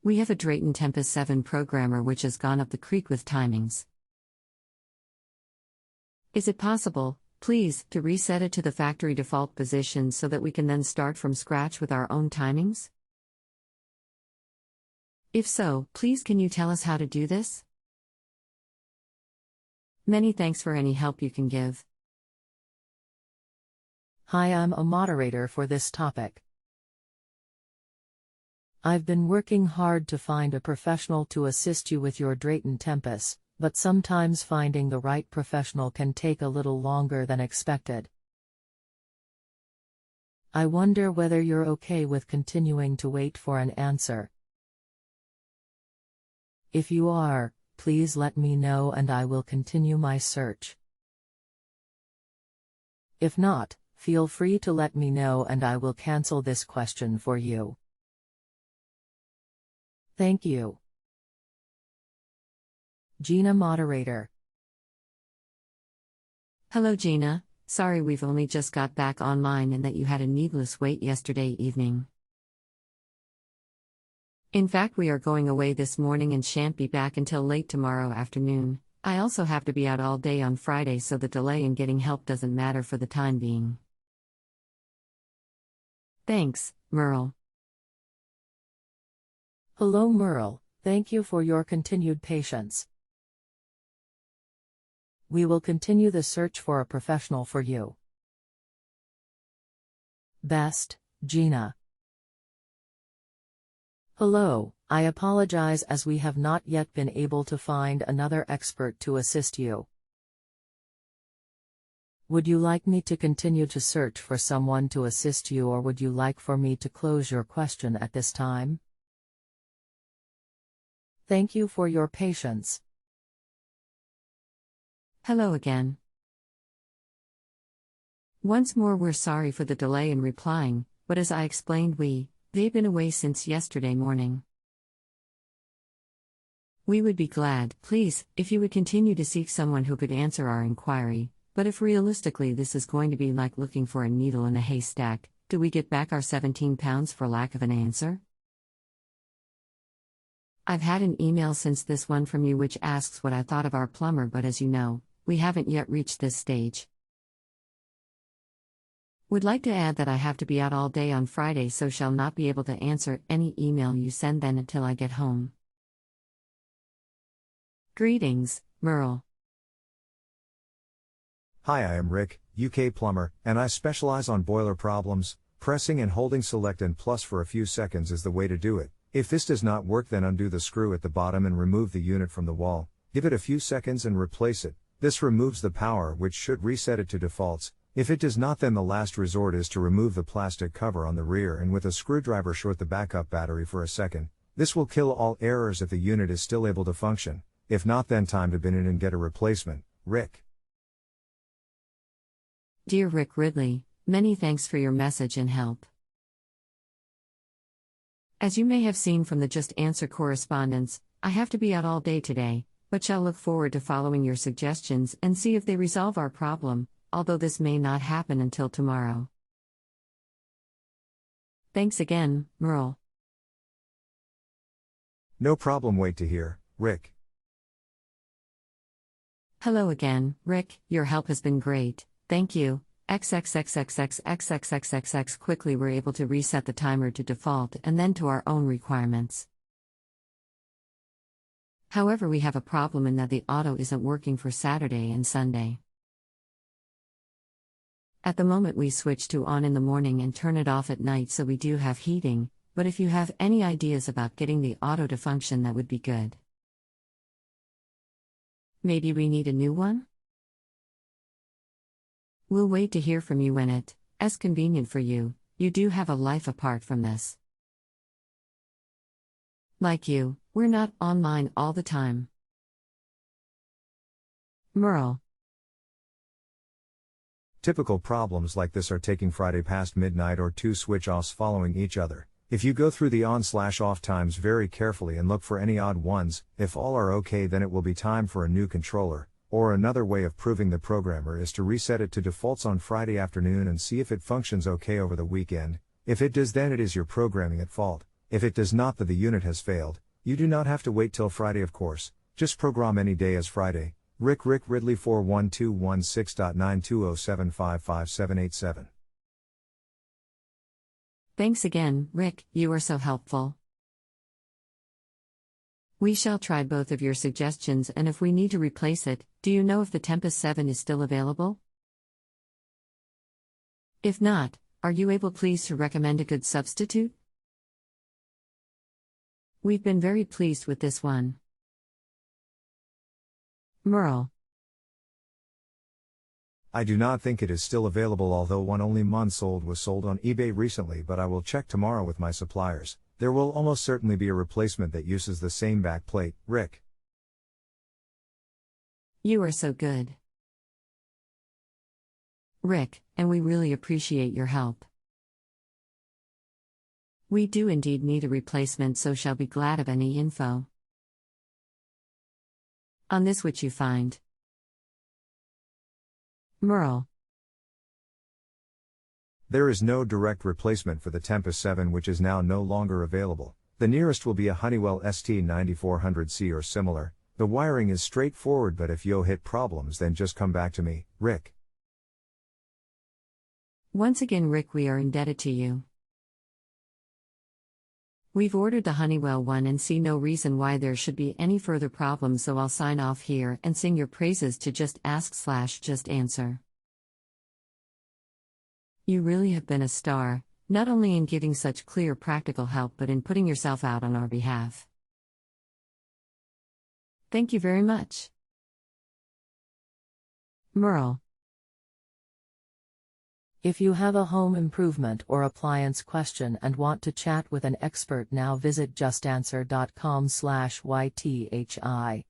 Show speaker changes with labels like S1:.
S1: We have a Drayton Tempus 7 programmer which has gone up the creek with timings. Is it possible, please, to reset it to the factory default position so that we can then start from scratch with our own timings? If so, please can you tell us how to do this? Many thanks for any help you can give.
S2: Hi, I'm a moderator for this topic. I've been working hard to find a professional to assist you with your Drayton Tempus, but sometimes finding the right professional can take a little longer than expected. I wonder whether you're okay with continuing to wait for an answer. If you are, please let me know and I will continue my search. If not, feel free to let me know and I will cancel this question for you. Thank you. Gina, moderator.
S1: Hello Gina, sorry we've only just got back online and that you had a needless wait yesterday evening. In fact, we are going away this morning and shan't be back until late tomorrow afternoon. I also have to be out all day on Friday, so the delay in getting help doesn't matter for the time being. Thanks, Merle.
S2: Hello Merle, thank you for your continued patience. We will continue the search for a professional for you. Best, Gina. Hello, I apologize as we have not yet been able to find another expert to assist you. Would you like me to continue to search for someone to assist you, or would you like for me to close your question at this time? Thank you for your patience.
S1: Hello again. Once more, we're sorry for the delay in replying, but as I explained, they've been away since yesterday morning. We would be glad, please, if you would continue to seek someone who could answer our inquiry, but if realistically this is going to be like looking for a needle in a haystack, do we get back our £17 for lack of an answer? I've had an email since this one from you which asks what I thought of our plumber, but as you know, we haven't yet reached this stage. Would like to add that I have to be out all day on Friday, so shall not be able to answer any email you send then until I get home. Greetings, Merle.
S3: Hi, I am Rick, UK plumber, and I specialize on boiler problems. Pressing and holding select and plus for a few seconds is the way to do it. If this does not work, then undo the screw at the bottom and remove the unit from the wall. Give it a few seconds and replace it. This removes the power, which should reset it to defaults. If it does not, then the last resort is to remove the plastic cover on the rear and with a screwdriver short the backup battery for a second. This will kill all errors if the unit is still able to function. If not, then time to bin it and get a replacement. Rick.
S1: Dear Rick Ridley, many thanks for your message and help. As you may have seen from the Just Answer correspondence, I have to be out all day today, but shall look forward to following your suggestions and see if they resolve our problem, although this may not happen until tomorrow. Thanks again, Merle.
S3: No problem, wait to hear, Rick.
S1: Hello again, Rick, your help has been great, thank you. XXXXXXXXXXX quickly we're able to reset the timer to default and then to our own requirements. However, we have a problem in that the auto isn't working for Saturday and Sunday. At the moment we switch to on in the morning and turn it off at night, so we do have heating, but if you have any ideas about getting the auto to function, that would be good. Maybe we need a new one? We'll wait to hear from you when it's convenient for you. You do have a life apart from this. Like you, we're not online all the time. Merle.
S3: Typical problems like this are taking Friday past midnight or 2 switch-offs following each other. If you go through the on/off times very carefully and look for any odd ones, if all are okay, then it will be time for a new controller. Or another way of proving the programmer is to reset it to defaults on Friday afternoon and see if it functions okay over the weekend. If it does, then it is your programming at fault. If it does not, the unit has failed. You do not have to wait till Friday, of course. Just program any day as Friday. Rick Ridley 41216.920755787.
S1: Thanks again, Rick, you are so helpful. We shall try both of your suggestions, and if we need to replace it, do you know if the Tempus 7 is still available? If not, are you able please to recommend a good substitute? We've been very pleased with this one. Merle.
S3: I do not think it is still available, although one only months old was sold on eBay recently, but I will check tomorrow with my suppliers. There will almost certainly be a replacement that uses the same back plate, Rick.
S1: You are so good, Rick, and we really appreciate your help. We do indeed need a replacement, so shall be glad of any info on this which you find. Merle.
S3: There is no direct replacement for the Tempus 7, which is now no longer available. The nearest will be a Honeywell ST9400C or similar. The wiring is straightforward, but if you hit problems, then just come back to me, Rick.
S1: Once again, Rick, we are indebted to you. We've ordered the Honeywell one and see no reason why there should be any further problems, so I'll sign off here and sing your praises to JustAnswer. You really have been a star, not only in giving such clear practical help but in putting yourself out on our behalf. Thank you very much. Merle.
S2: If you have a home improvement or appliance question and want to chat with an expert, now visit justanswer.com/ythi.